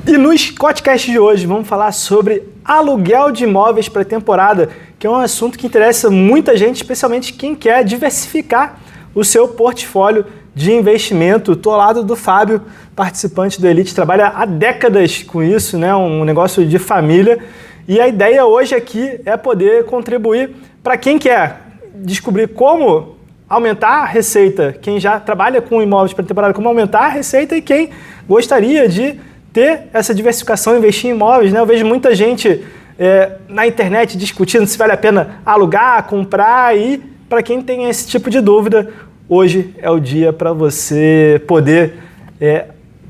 E no Scottcast de hoje vamos falar sobre aluguel de imóveis pré-temporada, que é um assunto que interessa muita gente, especialmente quem quer diversificar o seu portfólio de investimento. Estou ao lado do Fábio, participante do Elite, trabalha há décadas com isso, né? Um negócio de família. E a ideia hoje aqui é poder contribuir para quem quer descobrir como aumentar a receita, quem já trabalha com imóveis pré-temporada, como aumentar a receita, e quem gostaria de ter essa diversificação, investir em imóveis, né? Eu vejo muita gente na internet discutindo se vale a pena alugar, comprar, e para quem tem esse tipo de dúvida, hoje é o dia para você poder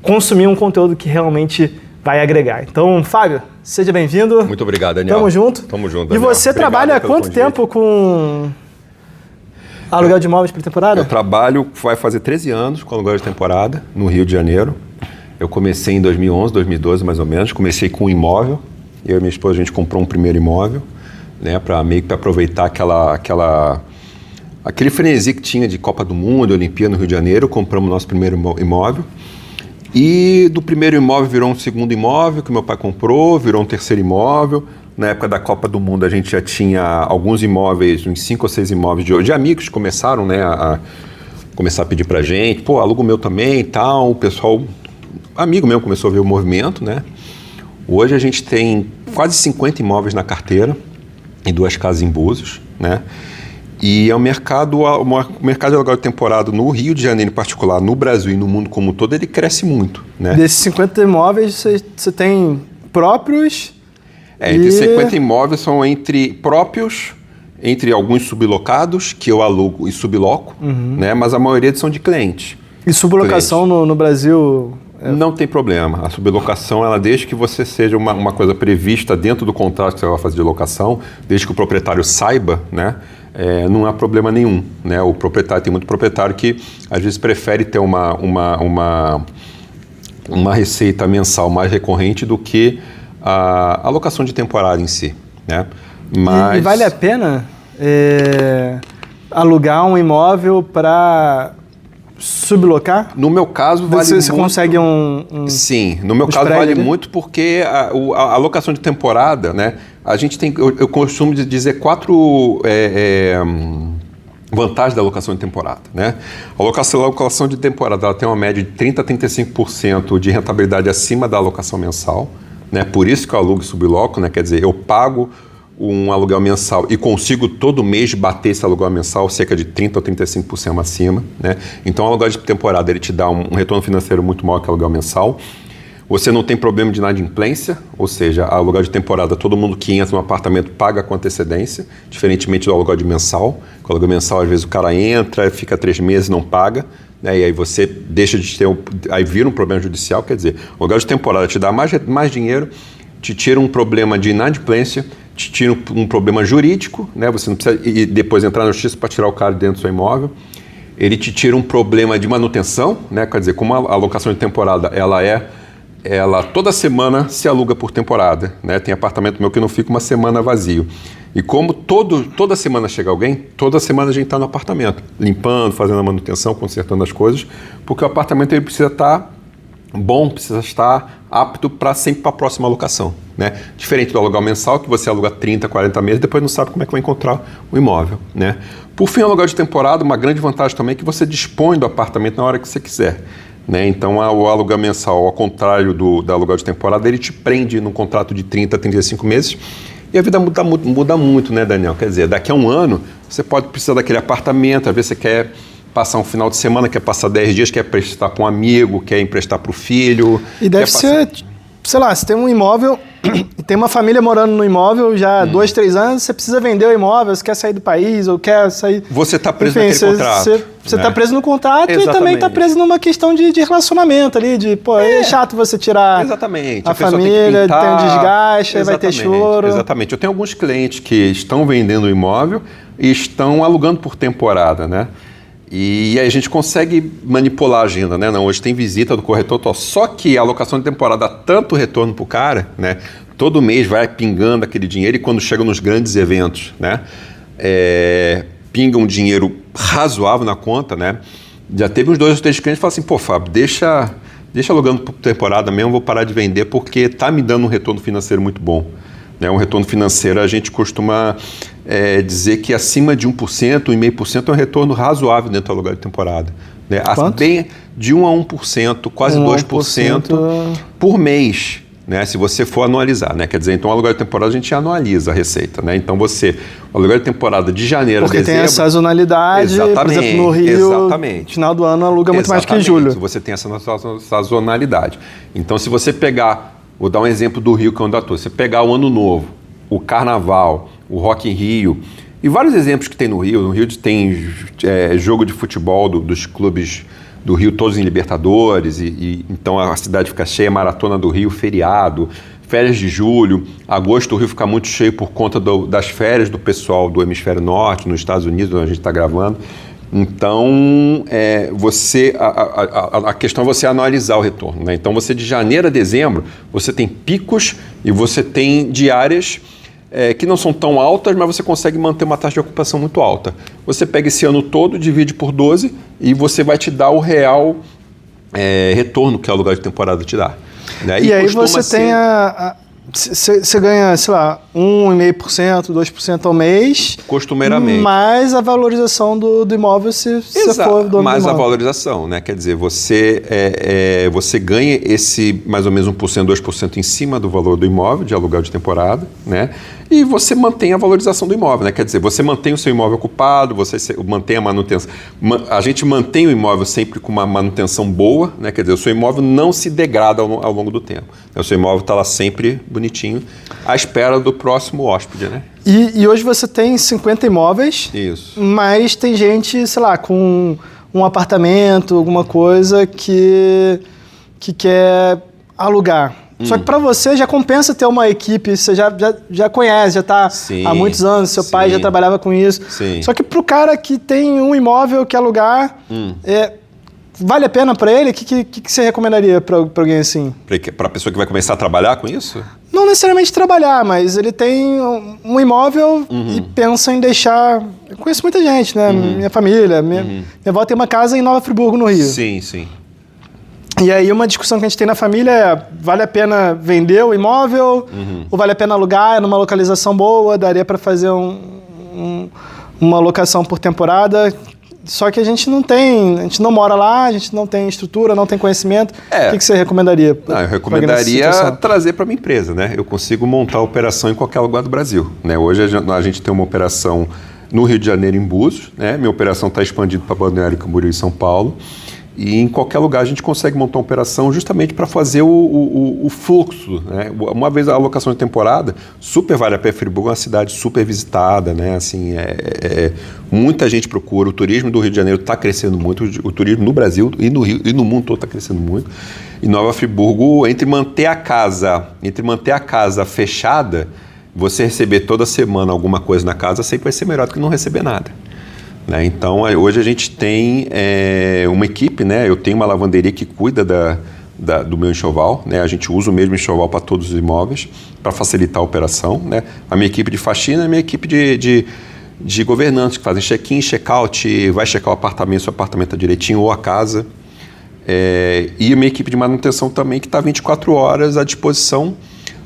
consumir um conteúdo que realmente vai agregar. Então, Fábio, seja bem-vindo. Muito obrigado, Daniel. Tamo junto. Tamo junto, Daniel. E você trabalha há quanto tempo com aluguel de imóveis por temporada? Eu trabalho, vai fazer 13 anos com aluguel de temporada no Rio de Janeiro. Eu comecei em 2011, 2012 mais ou menos. Comecei com um imóvel. Eu e minha esposa, a gente comprou um primeiro imóvel, né, para meio que aproveitar aquele frenesi que tinha de Copa do Mundo, Olimpíada no Rio de Janeiro. Compramos nosso primeiro imóvel. E do primeiro imóvel virou um segundo imóvel que meu pai comprou, virou um terceiro imóvel. Na época da Copa do Mundo a gente já tinha alguns imóveis, uns 5 ou 6 imóveis de amigos que começaram, né, a começar a pedir pra gente, pô, aluga o meu também e tal. O pessoal, amigo meu, começou a ver o movimento, né? Hoje a gente tem quase 50 imóveis na carteira e 2 casas em Búzios, né? E o mercado de aluguel de temporada no Rio de Janeiro em particular, no Brasil e no mundo como um todo, ele cresce muito, né? Desses 50 imóveis, você tem próprios? Entre 50 imóveis são entre próprios, entre alguns sublocados, que eu alugo e subloco, né? Mas a maioria são de clientes. E sublocação no Brasil? Não tem problema. A sublocação, ela, desde que você seja uma coisa prevista dentro do contrato que você vai fazer de locação, desde que o proprietário saiba, né? Não há problema nenhum, né? O proprietário, tem muito proprietário que às vezes prefere ter uma receita mensal mais recorrente do que a alocação de temporada em si, né? Mas E vale a pena alugar um imóvel para sublocar? No meu caso, vale muito. Você consegue Sim, no meu caso vale muito porque a alocação de temporada, né? A gente tem, eu costumo dizer 4 vantagens da alocação de temporada, né? A alocação de temporada, ela tem uma média de 30% a 35% de rentabilidade acima da alocação mensal, né? Por isso que eu alugo e subloco, né? Quer dizer, eu pago um aluguel mensal e consigo todo mês bater esse aluguel mensal cerca de 30% ou 35% acima, né? Então, o aluguel de temporada, ele te dá um retorno financeiro muito maior que o aluguel mensal. Você não tem problema de inadimplência, ou seja, a aluguel de temporada, todo mundo que entra no apartamento paga com antecedência, diferentemente do aluguel de mensal. Com o aluguel mensal, às vezes o cara entra, fica 3 meses e não paga, né? E aí você deixa de ter, aí vira um problema judicial. Quer dizer, o aluguel de temporada te dá mais dinheiro, te tira um problema de inadimplência, te tira um problema jurídico, né? Você não precisa e depois entrar na justiça para tirar o cara de dentro do seu imóvel. Ele te tira um problema de manutenção, né? Quer dizer, como a alocação de temporada, ela toda semana se aluga por temporada, né? Tem apartamento meu que não fica uma semana vazio. E como toda semana chega alguém, toda semana a gente está no apartamento, limpando, fazendo a manutenção, consertando as coisas, porque o apartamento ele precisa estar bom, precisa estar apto para sempre para a próxima alocação, né? Diferente do aluguel mensal, que você aluga 30, 40 meses, depois não sabe como é que vai encontrar o imóvel, né? Por fim, o aluguel de temporada, uma grande vantagem também é que você dispõe do apartamento na hora que você quiser, né? Então, o aluguel mensal, ao contrário do aluguel de temporada, ele te prende num contrato de 30, 35 meses e a vida muda muito, né, Daniel? Quer dizer, daqui a um ano, você pode precisar daquele apartamento, às vezes você quer passar um final de semana, quer passar 10 dias, quer emprestar para um amigo, quer emprestar para o filho. E deve ser, sei lá, se tem um imóvel, tem uma família morando no imóvel já há 2, 3 anos, você precisa vender o imóvel, você quer sair do país ou quer sair... Você está preso naquele contrato. Você está preso no contrato. Exatamente. E também está preso numa questão de relacionamento ali, de, pô, é chato você tirar a família, tem um desgaste, vai ter choro. Exatamente. Eu tenho alguns clientes que estão vendendo o imóvel e estão alugando por temporada, né? E aí a gente consegue manipular a agenda, né? Não, hoje tem visita do corretor, só que a alocação de temporada dá tanto retorno para o cara, né? Todo mês vai pingando aquele dinheiro e quando chega nos grandes eventos, né? Pinga um dinheiro razoável na conta, né? Já teve uns 2 ou 3 clientes que falam assim, pô, Fábio, deixa deixa alugando por temporada mesmo, vou parar de vender porque está me dando um retorno financeiro muito bom. Um retorno financeiro, a gente costuma dizer que acima de 1%, 1,5% é um retorno razoável dentro do aluguel de temporada. Quanto? Bem de 1 a 1%, quase 2% por mês. Se você for anualizar, Quer dizer, então o aluguel de temporada a gente anualiza a receita, Então o aluguel de temporada de janeiro a dezembro... Porque tem a sazonalidade, por exemplo, no Rio, no final do ano aluga muito mais que em julho. Você tem essa sazonalidade. Então se você pegar, vou dar um exemplo do Rio que é onde eu estou, você pegar o Ano Novo, o Carnaval, o Rock in Rio, e vários exemplos que tem no Rio tem jogo de futebol dos clubes do Rio, todos em Libertadores, e então a cidade fica cheia, Maratona do Rio, feriado, férias de julho, agosto o Rio fica muito cheio por conta das férias do pessoal do Hemisfério Norte, nos Estados Unidos, onde a gente está gravando. Então, a questão é você analisar o retorno. Então, você de janeiro a dezembro, você tem picos e você tem diárias que não são tão altas, mas você consegue manter uma taxa de ocupação muito alta. Você pega esse ano todo, divide por 12 e você vai te dar o real retorno que o aluguel de temporada te dá. E aí você tem você ganha, sei lá, 1,5%, 2% ao mês. Costumeiramente. Mais a valorização do imóvel se você for dono mais do imóvel. A valorização, Quer dizer, você ganha esse mais ou menos 1%, 2% em cima do valor do imóvel, de aluguel de temporada, E você mantém a valorização do imóvel, Quer dizer, você mantém o seu imóvel ocupado, você mantém a manutenção. A gente mantém o imóvel sempre com uma manutenção boa, Quer dizer, o seu imóvel não se degrada ao longo do tempo. O seu imóvel está lá sempre bonitinho, à espera do próximo hóspede, E hoje você tem 50 imóveis. Isso. Mas tem gente, sei lá, com um apartamento, alguma coisa que quer alugar. Só que para você já compensa ter uma equipe, você já conhece, já está há muitos anos, seu pai já trabalhava com isso. Sim. Só que para o cara que tem um imóvel que alugar, vale a pena para ele? O que você recomendaria para alguém assim? Para a pessoa que vai começar a trabalhar com isso? Não necessariamente trabalhar, mas ele tem um imóvel e pensa em deixar... Eu conheço muita gente, Minha família, minha avó tem uma casa em Nova Friburgo, no Rio. Sim, sim. E aí uma discussão que a gente tem na família é: vale a pena vender o imóvel ou vale a pena alugar? É numa localização boa, daria para fazer uma locação por temporada. Só que a gente não mora lá, a gente não tem estrutura, não tem conhecimento. O que você recomendaria? Eu recomendaria trazer para a minha empresa, Eu consigo montar a operação em qualquer lugar do Brasil, Hoje a gente tem uma operação no Rio de Janeiro, em Búzios, Minha operação está expandindo para Balneário Camboriú e São Paulo. E em qualquer lugar a gente consegue montar uma operação justamente para fazer o fluxo. Uma vez a alocação de temporada, super vale a pena. Friburgo é uma cidade super visitada, Assim, muita gente procura. O turismo do Rio de Janeiro está crescendo muito. O turismo no Brasil e no Rio e no mundo todo está crescendo muito. E Nova Friburgo, entre manter a casa fechada, você receber toda semana alguma coisa na casa sempre vai ser melhor do que não receber nada. Então, hoje a gente tem uma equipe, eu tenho uma lavanderia que cuida do meu enxoval, A gente usa o mesmo enxoval para todos os imóveis, para facilitar a operação, A minha equipe de faxina é a minha equipe de governantes, que fazem check-in, check-out, vai checar o apartamento, se o apartamento está direitinho, ou a casa. E a minha equipe de manutenção também, que está 24 horas à disposição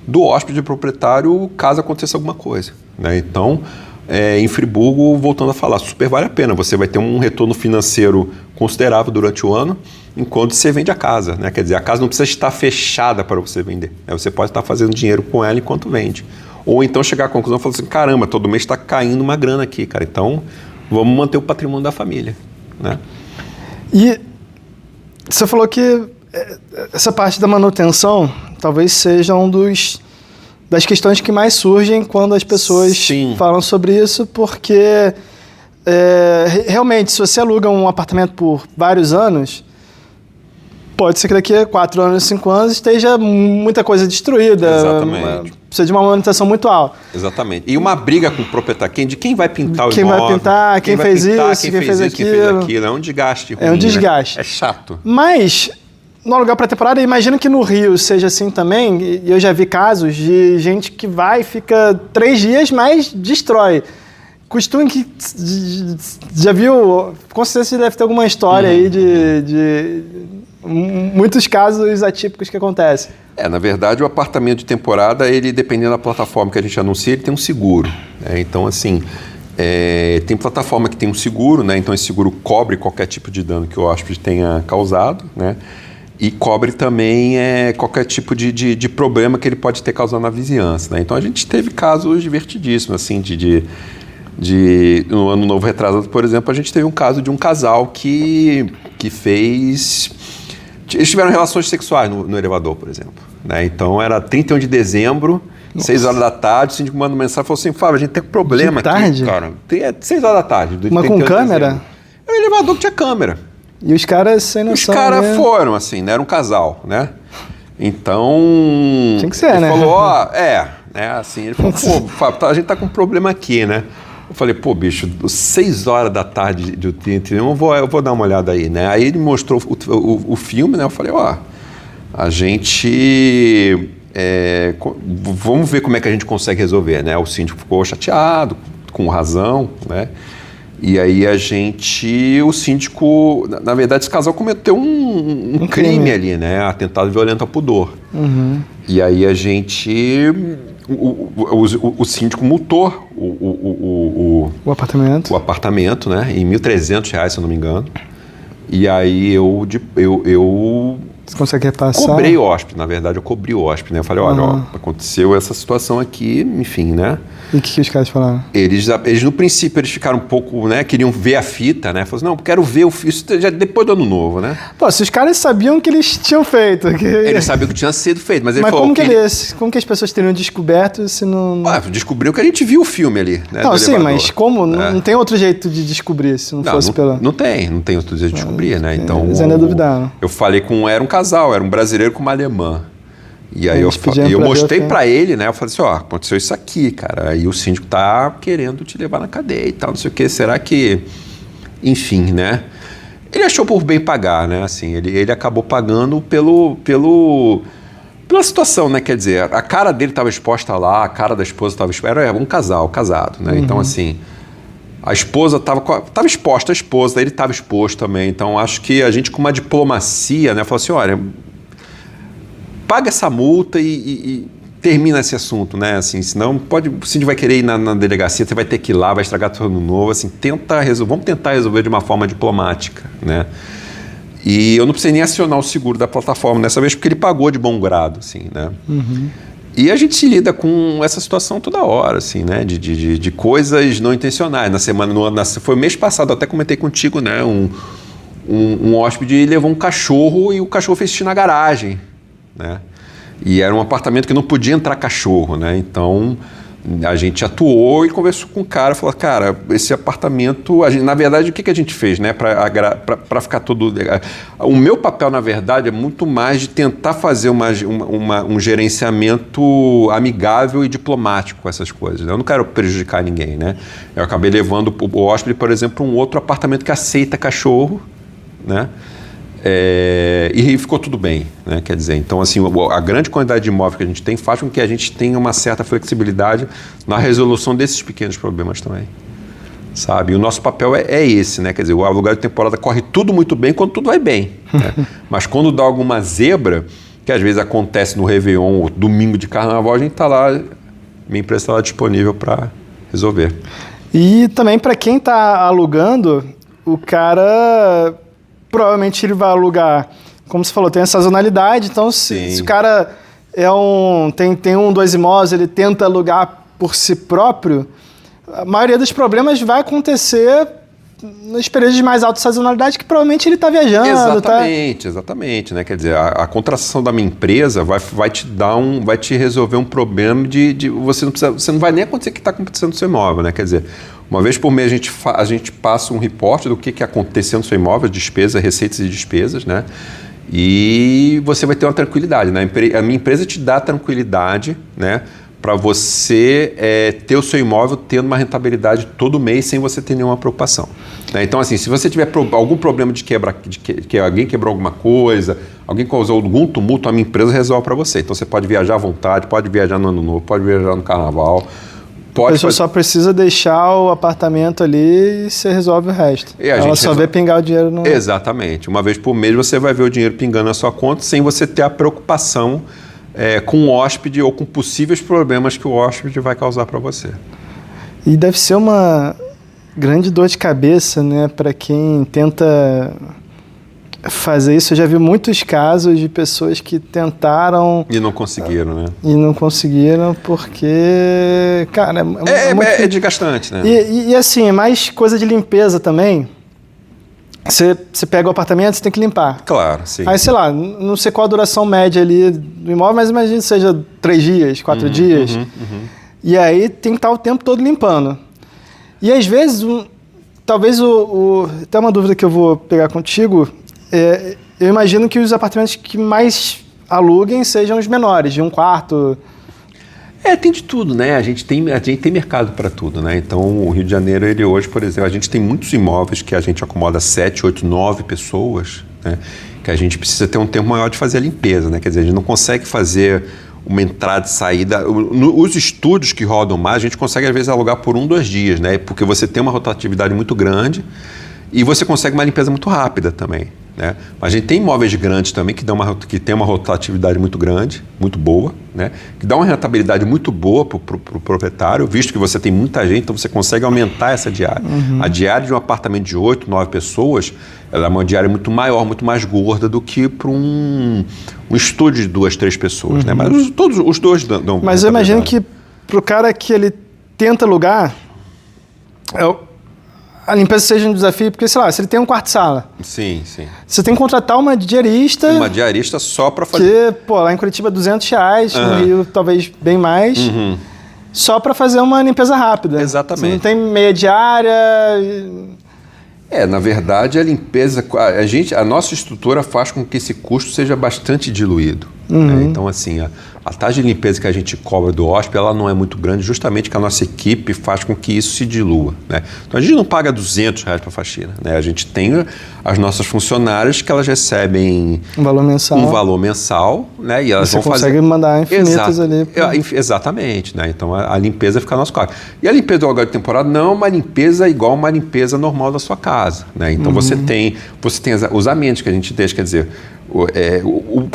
do hóspede proprietário, caso aconteça alguma coisa. Então... em Friburgo, voltando a falar, super vale a pena. Você vai ter um retorno financeiro considerável durante o ano, enquanto você vende a casa, Quer dizer, a casa não precisa estar fechada para você vender. Você pode estar fazendo dinheiro com ela enquanto vende. Ou então chegar à conclusão e falar assim: caramba, todo mês está caindo uma grana aqui, cara. Então, vamos manter o patrimônio da família, E você falou que essa parte da manutenção talvez seja das questões que mais surgem quando as pessoas falam sobre isso, porque realmente, se você aluga um apartamento por vários anos, pode ser que daqui a 4 anos, 5 anos esteja muita coisa destruída. Exatamente. Precisa de uma manutenção muito alta. Exatamente. E uma briga com o proprietário de quem vai pintar o imóvel. Quem vai pintar, quem fez isso, quem fez aquilo. É um desgaste ruim, É um desgaste. É chato. Mas... no aluguel para temporada, imagino que no Rio seja assim também, e eu já vi casos de gente que vai e fica 3 dias, mas destrói. Costume que... já viu... com certeza você deve ter alguma história aí muitos casos atípicos que acontecem. Na verdade, o apartamento de temporada, ele, dependendo da plataforma que a gente anuncia, ele tem um seguro. Né? Então, assim, tem plataforma que tem um seguro, né? Então esse seguro cobre qualquer tipo de dano que o hóspede tenha causado, né? E cobre também qualquer tipo de problema que ele pode ter causado na vizinhança. Né? Então a gente teve casos divertidíssimos, assim, no Ano Novo retrasado, por exemplo, a gente teve um caso de um casal que fez... Eles tiveram relações sexuais no elevador, por exemplo. Né? Então era 31 de dezembro, Nossa. 6 horas da tarde, o síndico manda uma mensagem e falou assim, Fábio, a gente tem um problema de tarde? Aqui, cara. 6 horas da tarde. Mas com câmera? É um elevador que tinha câmera. E os caras sem noção. Os caras foram, assim, né? Era um casal, né? Então... Tinha que ser, ele né? Falou, assim, ele falou, pô, Fábio, a gente tá com um problema aqui, né? Eu falei, pô, bicho, 6 horas da tarde do 31, eu vou dar uma olhada aí, né? Aí ele mostrou o filme, né? Eu falei, a gente... vamos ver como é que a gente consegue resolver, né? O síndico ficou chateado, com razão, né? E aí o síndico, na verdade, esse casal cometeu um crime ali, né? Atentado violento ao pudor. Uhum. E aí a gente... O síndico multou o apartamento, né? Em R$1.300, se eu não me engano. E aí Você consegue repassar? Cobrei o hóspede, na verdade, eu cobri o hóspede, né? Eu falei, olha, aconteceu essa situação aqui, enfim, né? E o que os caras falaram? Eles, no princípio, eles ficaram um pouco, né? Queriam ver a fita, né? Falaram assim, não, quero ver isso já depois do Ano Novo, né? Pô, se os caras sabiam que eles tinham feito... Eles sabiam que tinha sido feito, mas ele falou... Como que as pessoas teriam descoberto se não... Descobriu que a gente viu o filme ali, né? Não, sim, mas como? Não tem outro jeito de descobrir se não fosse pela... Não tem outro jeito de descobrir, né? Então... Eles ainda duvidaram. Eu falei era um casal, era um brasileiro com uma alemã. E aí eu mostrei pra ele, né? Eu falei assim, aconteceu isso aqui, cara. Aí o síndico tá querendo te levar na cadeia e tal, não sei o quê. Será que... Enfim, né? Ele achou por bem pagar, né? Assim, ele acabou pagando pela situação, né? Quer dizer, a cara dele estava exposta lá, a cara da esposa estava exposta. Era um casado, né? Uhum. Então, assim... A esposa estava exposta, ele estava exposto também. Então, acho que a gente, com uma diplomacia, né? Falou assim, olha... Paga essa multa e termina esse assunto, né? Assim, senão o síndico vai querer ir na delegacia, você vai ter que ir lá, vai estragar todo ano novo. Assim, vamos tentar resolver de uma forma diplomática, né? E eu não precisei nem acionar o seguro da plataforma dessa vez, porque ele pagou de bom grado, assim, né? Uhum. E a gente se lida com essa situação toda hora, assim, né? De coisas não intencionais. Foi o mês passado, eu até comentei contigo, né? Um hóspede levou um cachorro e o cachorro fez xixi na garagem. Né? E era um apartamento que não podia entrar cachorro, né? Então a gente atuou e conversou com o cara, falou, cara, esse apartamento, na verdade, o que a gente fez, né? Para ficar tudo... O meu papel, na verdade, é muito mais de tentar fazer um gerenciamento amigável e diplomático com essas coisas, né? Eu não quero prejudicar ninguém, né? Eu acabei levando o hóspede, por exemplo, para um outro apartamento que aceita cachorro, né? E ficou tudo bem, né? Quer dizer, então assim, a grande quantidade de imóveis que a gente tem faz com que a gente tenha uma certa flexibilidade na resolução desses pequenos problemas também, sabe? E o nosso papel é esse, né? Quer dizer, o aluguel de temporada corre tudo muito bem quando tudo vai bem, né? Mas quando dá alguma zebra, que às vezes acontece no Réveillon ou domingo de Carnaval, a gente está lá, minha empresa está lá disponível para resolver. E também para quem está alugando, o cara... Provavelmente ele vai alugar, como você falou, tem a sazonalidade, então se o cara tem 2 imóveis, ele tenta alugar por si próprio, a maioria dos problemas vai acontecer nos períodos de mais alta sazonalidade, que provavelmente ele está viajando. Exatamente, né? Quer dizer, a contratação da minha empresa vai te resolver um problema de você não vai nem acontecer o que está acontecendo no seu imóvel, né? Quer dizer, uma vez por mês a gente passa um reporte do que aconteceu no seu imóvel, despesas, receitas e despesas, né? E você vai ter uma tranquilidade, né? A minha empresa te dá tranquilidade, né? Para você ter o seu imóvel tendo uma rentabilidade todo mês sem você ter nenhuma preocupação. Né? Então, assim, se você tiver algum problema de que alguém quebrou alguma coisa, alguém causou algum tumulto, a minha empresa resolve para você. Então, você pode viajar à vontade, pode viajar no Ano Novo, pode viajar no Carnaval. A pessoa só precisa deixar o apartamento ali e você resolve o resto. Ela só vê pingar o dinheiro no... Exatamente. Uma vez por mês você vai ver o dinheiro pingando na sua conta sem você ter a preocupação com o hóspede ou com possíveis problemas que o hóspede vai causar para você. E deve ser uma grande dor de cabeça, né, para quem tenta fazer isso. Eu já vi muitos casos de pessoas que tentaram... E não conseguiram, né? E não conseguiram porque, cara... É desgastante, né? E assim, é mais coisa de limpeza também. Você pega o apartamento, você tem que limpar. Claro, sim. Aí, sei lá, não sei qual a duração média ali do imóvel, mas imagina que seja 3 dias, 4 dias. E aí tem que estar o tempo todo limpando. E às vezes, talvez até uma dúvida que eu vou pegar contigo... eu imagino que os apartamentos que mais aluguem sejam os menores, de 1 quarto. Tem de tudo, né? A gente tem mercado para tudo, né? Então, o Rio de Janeiro, ele hoje, por exemplo, a gente tem muitos imóveis que a gente acomoda 7, 8, 9 pessoas, né? Que a gente precisa ter um tempo maior de fazer a limpeza, né? Quer dizer, a gente não consegue fazer uma entrada e saída. Os estúdios que rodam mais, a gente consegue, às vezes, alugar por 1, 2 dias, né? Porque você tem uma rotatividade muito grande e você consegue uma limpeza muito rápida também, né? Mas a gente tem imóveis grandes também que tem uma rotatividade muito grande, muito boa, né? Que dá uma rentabilidade muito boa para o proprietário, visto que você tem muita gente, então você consegue aumentar essa diária. A diária de um apartamento de 8, 9 pessoas, ela é uma diária muito maior, muito mais gorda do que para um estúdio de 2, 3 pessoas, né? Mas todos os dois dão. Mas eu imagino que para o cara que ele tenta alugar, a limpeza seja um desafio, porque, sei lá, se ele tem um quarto-sala... Sim, sim. Você tem que contratar uma diarista... Uma diarista só para fazer... Que, lá em Curitiba, R$200, no Rio, talvez bem mais, só para fazer uma limpeza rápida. Exatamente. Você não tem meia diária... Na verdade, a limpeza... A nossa estrutura faz com que esse custo seja bastante diluído. Né? Então, assim, a taxa de limpeza que a gente cobra do hóspede, ela não é muito grande, justamente que a nossa equipe faz com que isso se dilua, né? Então, a gente não paga R$200 para faxina, né? A gente tem as nossas funcionárias que elas recebem um valor mensal, né? E elas você vão consegue mandar infinitas ali. Exatamente, né? Então, a limpeza fica a nosso cargo. E a limpeza do aluguel de temporada não é uma limpeza igual uma limpeza normal da sua casa, né? Então, você tem os ambientes que a gente deixa, quer dizer...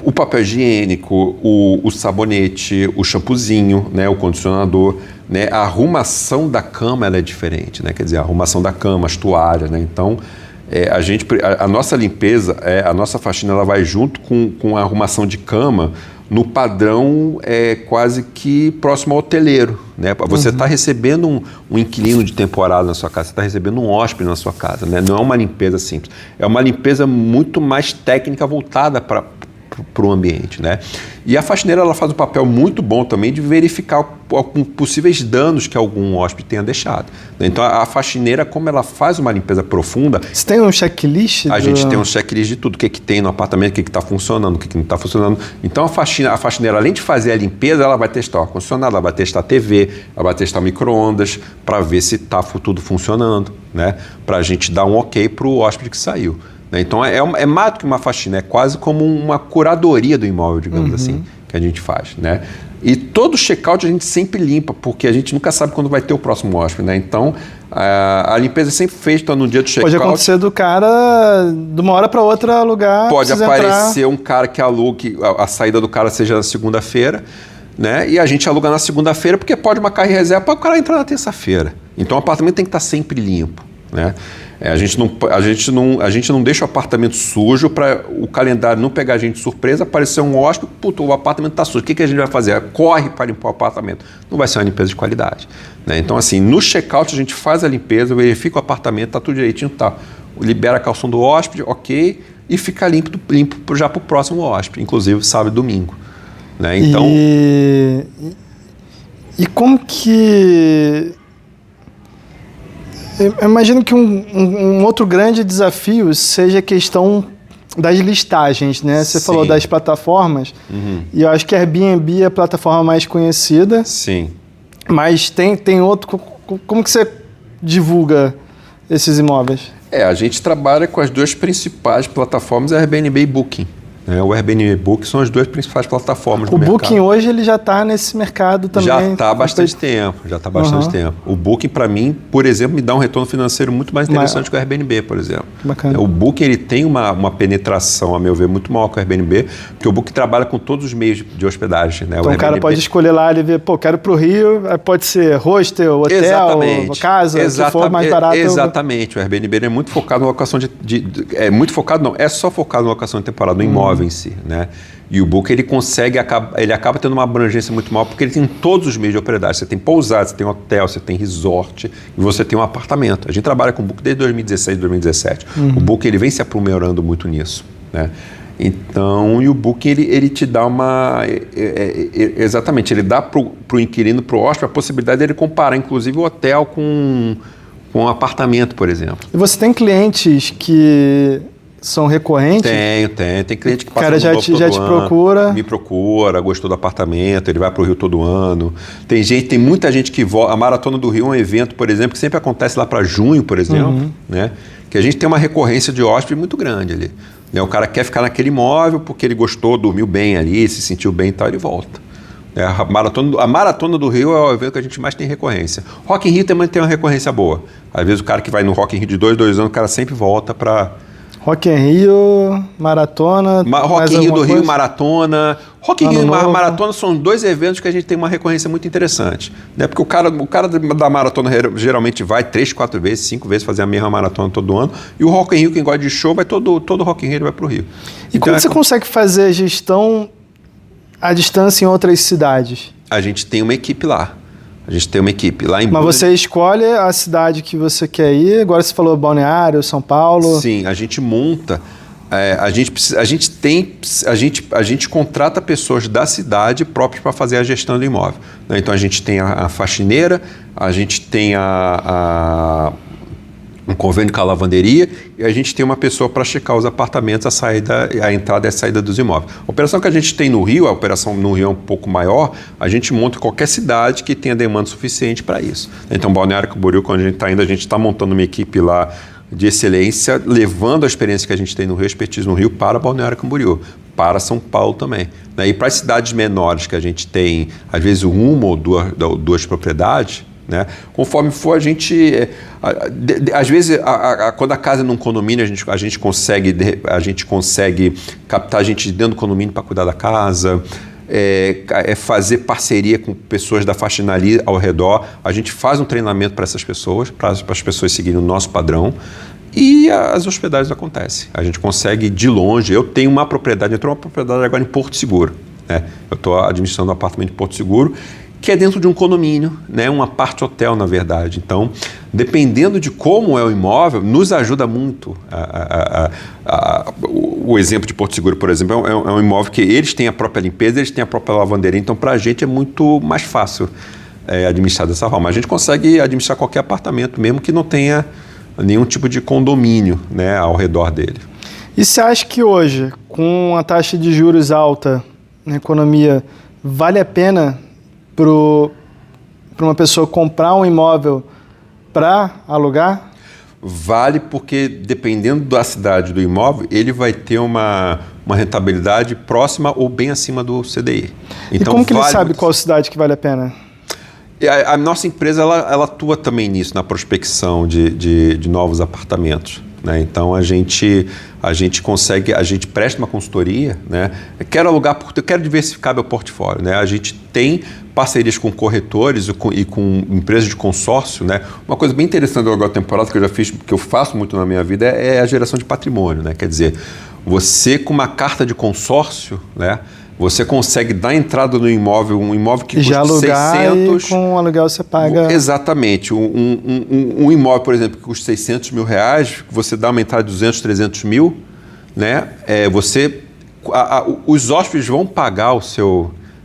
O papel higiênico, o sabonete, o shampoozinho, né, o condicionador, né, a arrumação da cama ela é diferente, né, quer dizer, a arrumação da cama, as toalhas, né, então a nossa limpeza, a nossa faxina ela vai junto com a arrumação de cama no padrão quase que próximo ao hoteleiro, né? Você está recebendo um inquilino de temporada na sua casa, você está recebendo um hóspede na sua casa, né? Não é uma limpeza simples, é uma limpeza muito mais técnica voltada para o ambiente, né? E a faxineira ela faz um papel muito bom também de verificar possíveis danos que algum hóspede tenha deixado. Então a faxineira, como ela faz uma limpeza profunda... Você tem um checklist? A gente tem um checklist de tudo, o que tem no apartamento, o que está funcionando, o que não está funcionando. Então a faxineira, além de fazer a limpeza, ela vai testar o ar-condicionado, ela vai testar a TV, ela vai testar o micro-ondas para ver se está tudo funcionando, né? Para a gente dar um ok para o hóspede que saiu. Então é mais do que uma faxina, é quase como uma curadoria do imóvel, digamos assim, que a gente faz, né? E todo check-out a gente sempre limpa, porque a gente nunca sabe quando vai ter o próximo hóspede, né? Então a limpeza é sempre feita no dia do check-out. Pode acontecer do cara, de uma hora para outra, alugar. Pode aparecer um cara que alugue, a saída do cara seja na segunda-feira, né? E a gente aluga na segunda-feira, porque pode marcar em reserva para o cara entrar na terça-feira. Então o apartamento tem que estar sempre limpo, né? A gente não deixa o apartamento sujo para o calendário não pegar a gente de surpresa, aparecer um hóspede, o apartamento está sujo. O que a gente vai fazer? Corre para limpar o apartamento. Não vai ser uma limpeza de qualidade, né? Então, assim, no check-out a gente faz a limpeza, verifica o apartamento, está tudo direitinho, tá. Libera a calção do hóspede, ok, e fica limpo já para o próximo hóspede, inclusive sábado e domingo, né? Então... E como que... Eu imagino que um outro grande desafio seja a questão das listagens, né? Você falou das plataformas, e eu acho que a Airbnb é a plataforma mais conhecida. Sim. Mas tem outro... Como que você divulga esses imóveis? A gente trabalha com as duas principais plataformas, Airbnb e Booking. né? O Airbnb e o Booking são as duas principais plataformas do mercado. O Booking hoje ele já está nesse mercado também? Já está há bastante tempo, O Booking, para mim, por exemplo, me dá um retorno financeiro muito mais interessante que o Airbnb, por exemplo. Bacana. O Booking ele tem uma penetração, a meu ver, muito maior que o Airbnb, porque o Booking trabalha com todos os meios de hospedagem. Né? Então o cara pode escolher lá, ele vê, quero para o Rio, pode ser hostel, hotel, casa, o que for mais barato. Exatamente, o Airbnb é muito focado na locação é só focado na locação de temporada, no imóvel em si, né? E o Booking ele acaba tendo uma abrangência muito maior porque ele tem todos os meios de hospedagem. Você tem pousada, você tem hotel, você tem resort e você tem um apartamento. A gente trabalha com o Booking desde 2016, 2017. O Booking ele vem se aprimorando muito nisso, né? Então, e o Booking ele te dá exatamente, ele dá para o inquilino, para o hóspede, a possibilidade dele comparar, inclusive, o hotel com um apartamento, por exemplo. E você tem clientes que são recorrentes? Tem cliente que passa o cara já te procura. Me procura, gostou do apartamento, ele vai para o Rio todo ano. Tem muita gente que volta. A Maratona do Rio é um evento, por exemplo, que sempre acontece lá para junho, por exemplo, né? Que a gente tem uma recorrência de hóspede muito grande ali. Né? O cara quer ficar naquele imóvel porque ele gostou, dormiu bem ali, se sentiu bem e tal, ele volta. A Maratona do Rio é o evento que a gente mais tem recorrência. Rock in Rio também tem uma recorrência boa. Às vezes o cara que vai no Rock in Rio de 2 anos, o cara sempre volta para... Rock in Rio, Maratona... Rock in Rio do Rio, Maratona... Rock in Rio e Maratona são 2 eventos que a gente tem uma recorrência muito interessante. Né? Porque o cara da Maratona geralmente vai 3, 4 vezes, 5 vezes fazer a mesma maratona todo ano. E o Rock in Rio, quem gosta de show, vai todo Rock in Rio ele vai para o Rio. E então, como você consegue fazer a gestão à distância em outras cidades? A gente tem uma equipe lá. Lá em Mas você escolhe a cidade que você quer ir. Agora você falou Balneário, São Paulo. Sim, a gente monta. A gente contrata pessoas da cidade próprias para fazer a gestão do imóvel. Né? Então a gente tem a faxineira, a gente tem um convênio com a lavanderia e a gente tem uma pessoa para checar os apartamentos, a entrada e a saída dos imóveis. A operação que a gente tem no Rio, a operação no Rio é um pouco maior, a gente monta em qualquer cidade que tenha demanda suficiente para isso. Então, Balneário Camboriú, quando a gente está indo, a gente está montando uma equipe lá de excelência, levando a experiência que a gente tem no Rio, a expertise no Rio, para Balneário Camboriú, para São Paulo também. E para as cidades menores que a gente tem, às vezes, uma ou duas propriedades, né? Conforme for, a gente... às vezes, quando a casa é num condomínio, a gente consegue captar a gente dentro do condomínio para cuidar da casa, fazer parceria com pessoas da faxinaria ao redor. A gente faz um treinamento para essas pessoas, para as pessoas seguirem o nosso padrão. E as hospedagens acontecem. A gente consegue de longe. Eu tenho uma propriedade, entrou uma propriedade agora em Porto Seguro. Né? Eu estou administrando um apartamento em Porto Seguro, que é dentro de um condomínio, né? Uma parte hotel, na verdade. Então, dependendo de como é o imóvel, nos ajuda muito. O exemplo de Porto Seguro, por exemplo, é um imóvel que eles têm a própria limpeza, eles têm a própria lavanderia, então para a gente é muito mais fácil administrar dessa forma. A gente consegue administrar qualquer apartamento, mesmo que não tenha nenhum tipo de condomínio, né, ao redor dele. E você acha que hoje, com a taxa de juros alta na economia, vale a pena para uma pessoa comprar um imóvel para alugar? Vale, porque dependendo da cidade do imóvel, ele vai ter uma rentabilidade próxima ou bem acima do CDI. Então, e como que ele sabe qual cidade que vale a pena? A nossa empresa ela atua também nisso, na prospecção de novos apartamentos. Né? Então a gente presta uma consultoria, né? Eu quero diversificar meu portfólio, né? A gente tem parcerias com corretores e com empresas de consórcio, né? Uma coisa bem interessante do aluguel temporário que eu faço muito na minha vida é a geração de patrimônio, né? Quer dizer, você com uma carta de consórcio, né? Você consegue dar entrada no imóvel, um imóvel que custa 600... E com o aluguel você paga... Exatamente. Um imóvel, por exemplo, que custa 600 mil reais, você dá uma entrada de 200, 300 mil, né? Os hóspedes vão pagar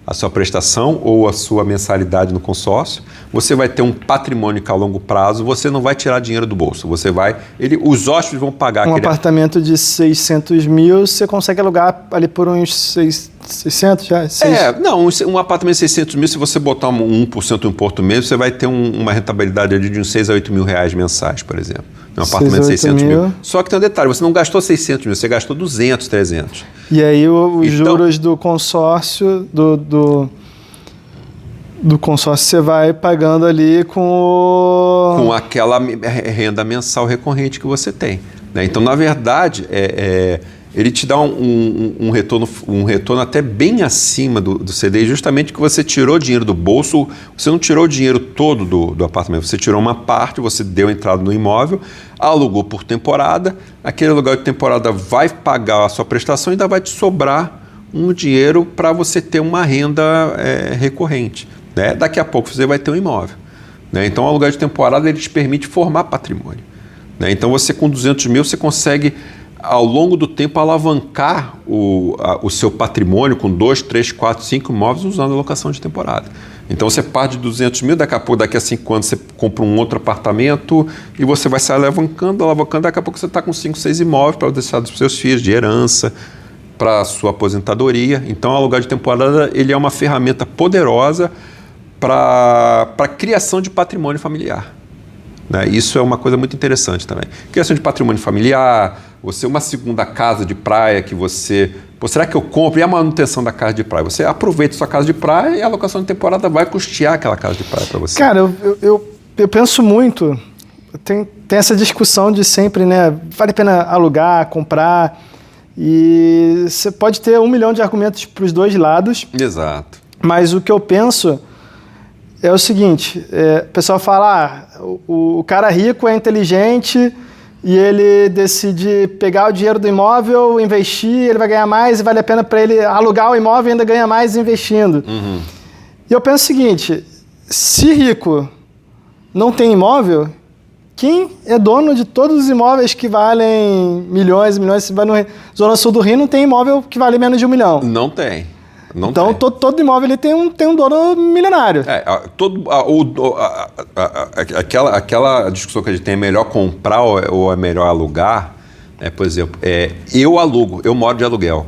a sua prestação ou a sua mensalidade no consórcio. Você vai ter um patrimônio que a longo prazo, você não vai tirar dinheiro do bolso. Os hóspedes vão pagar... apartamento de 600 mil, você consegue alugar ali por uns 600 já? Não, um apartamento de 600 mil, se você botar 1% em Porto mesmo, você vai ter uma rentabilidade ali de uns 6 a 8 mil reais mensais, por exemplo. Um apartamento de 600 mil. Só que tem um detalhe, você não gastou 600 mil, você gastou 200, 300. E aí os juros do consórcio, do consórcio você vai pagando ali com aquela renda mensal recorrente que você tem. Né? Então, na verdade, ele te dá um retorno até bem acima do CDI, justamente que você tirou dinheiro do bolso, você não tirou o dinheiro todo do apartamento, você tirou uma parte, você deu entrada no imóvel, alugou por temporada, aquele aluguel de temporada vai pagar a sua prestação e ainda vai te sobrar um dinheiro para você ter uma renda recorrente. Né? Daqui a pouco você vai ter um imóvel. Né? Então, o aluguel de temporada ele te permite formar patrimônio. Né? Então, você com 200 mil, você consegue, ao longo do tempo, alavancar o seu patrimônio com 2, 3, 4, 5 imóveis usando a locação de temporada. Então, você parte de 200 mil, daqui a 5 anos você compra um outro apartamento e você vai se alavancando, daqui a pouco você está com 5, 6 imóveis para deixar dos seus filhos, de herança, para a sua aposentadoria. Então, o aluguel de temporada ele é uma ferramenta poderosa para a criação de patrimônio familiar. Né? Isso é uma coisa muito interessante também. Criação de patrimônio familiar, você uma segunda casa de praia que você... será que eu compro? E a manutenção da casa de praia? Você aproveita a sua casa de praia e a locação de temporada vai custear aquela casa de praia para você. Cara, eu penso muito, tem essa discussão de sempre, né? Vale a pena alugar, comprar, e você pode ter 1 milhão de argumentos para os dois lados. Exato. Mas o que eu penso é o seguinte, o pessoal fala, o cara rico é inteligente e ele decide pegar o dinheiro do imóvel, investir, ele vai ganhar mais e vale a pena para ele alugar o imóvel e ainda ganha mais investindo. Uhum. E eu penso o seguinte, se rico não tem imóvel, quem é dono de todos os imóveis que valem milhões e milhões? Se vai na Zona Sul do Rio, não tem imóvel que vale menos de 1 milhão. Não tem. Então, todo imóvel ele tem um dono milionário. Aquela discussão que a gente tem, é melhor comprar ou é melhor alugar, por exemplo, eu alugo, eu moro de aluguel.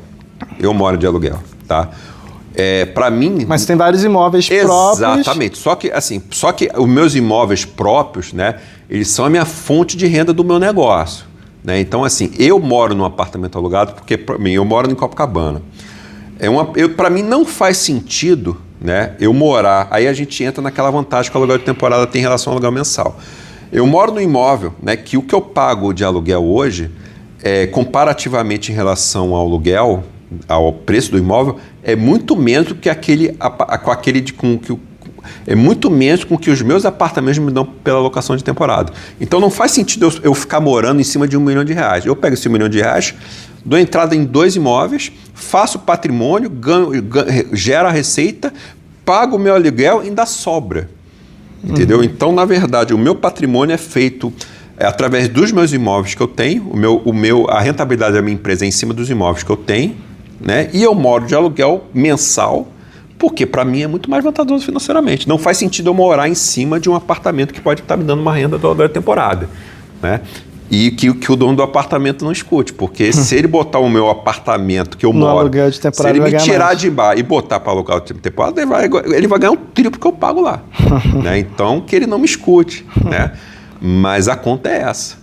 Tá? Para mim... Mas tem vários imóveis próprios. Exatamente. Só que os meus imóveis próprios, né, eles são a minha fonte de renda do meu negócio. Né? Então, assim, eu moro num apartamento alugado porque, para mim, eu moro em Copacabana. Para mim não faz sentido, né, eu morar, aí a gente entra naquela vantagem que o aluguel de temporada tem em relação ao aluguel mensal. Eu moro no imóvel, né, que o que eu pago de aluguel hoje, comparativamente em relação ao aluguel, ao preço do imóvel, é muito menos do que é muito menos com que os meus apartamentos me dão pela locação de temporada. Então não faz sentido eu ficar morando em cima de R$1 milhão. Eu pego esse R$1 milhão, dou entrada em 2 imóveis, faço patrimônio, gero a receita, pago o meu aluguel e ainda sobra. Entendeu? Então, na verdade, o meu patrimônio é feito através dos meus imóveis que eu tenho, a rentabilidade da minha empresa é em cima dos imóveis que eu tenho, né? E eu moro de aluguel mensal, porque para mim é muito mais vantajoso financeiramente. Não faz sentido eu morar em cima de um apartamento que pode estar me dando uma renda do aluguel de temporada, né? E que o dono do apartamento não escute, porque se ele botar o meu apartamento que eu moro, se ele me tirar de bar e botar para alugar de temporada, ele vai ganhar um triplo que eu pago lá. Né? Então, que ele não me escute. Né? Mas a conta é essa.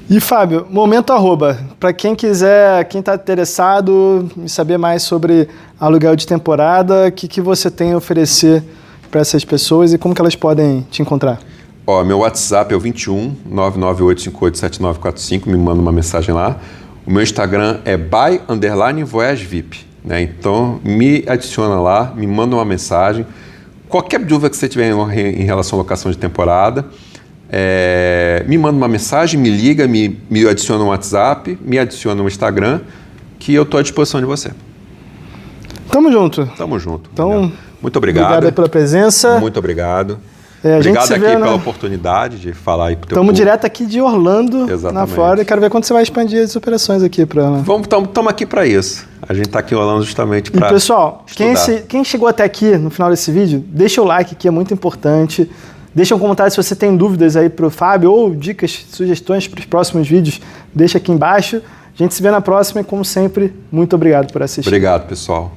E, Fábio, momento arroba. Para quem quiser, quem está interessado em saber mais sobre aluguel de temporada, o que você tem a oferecer para essas pessoas e como que elas podem te encontrar? Meu WhatsApp é o 21 998587945, me manda uma mensagem lá. O meu Instagram é by_voyagevip, né? Então, me adiciona lá, me manda uma mensagem. Qualquer dúvida que você tiver em relação à locação de temporada, me manda uma mensagem, me liga, me adiciona no WhatsApp, me adiciona no Instagram, que eu estou à disposição de você. Tamo junto. Então, muito obrigado. Obrigado pela presença. Muito obramos Obrigado aqui pela oportunidade de falar aí pro teu Estamos direto aqui de Orlando, na Flórida. Quero ver quando você vai expandir as operações aqui para... Estamos aqui para isso. A gente está aqui em Orlando justamente para... E pessoal, quem chegou até aqui no final desse vídeo, deixa o like que é muito importante. Deixa um comentário se você tem dúvidas aí para o Fábio ou dicas, sugestões para os próximos vídeos. Deixa aqui embaixo. A gente se vê na próxima e, como sempre, muito obrigado por assistir. Obrigado, pessoal.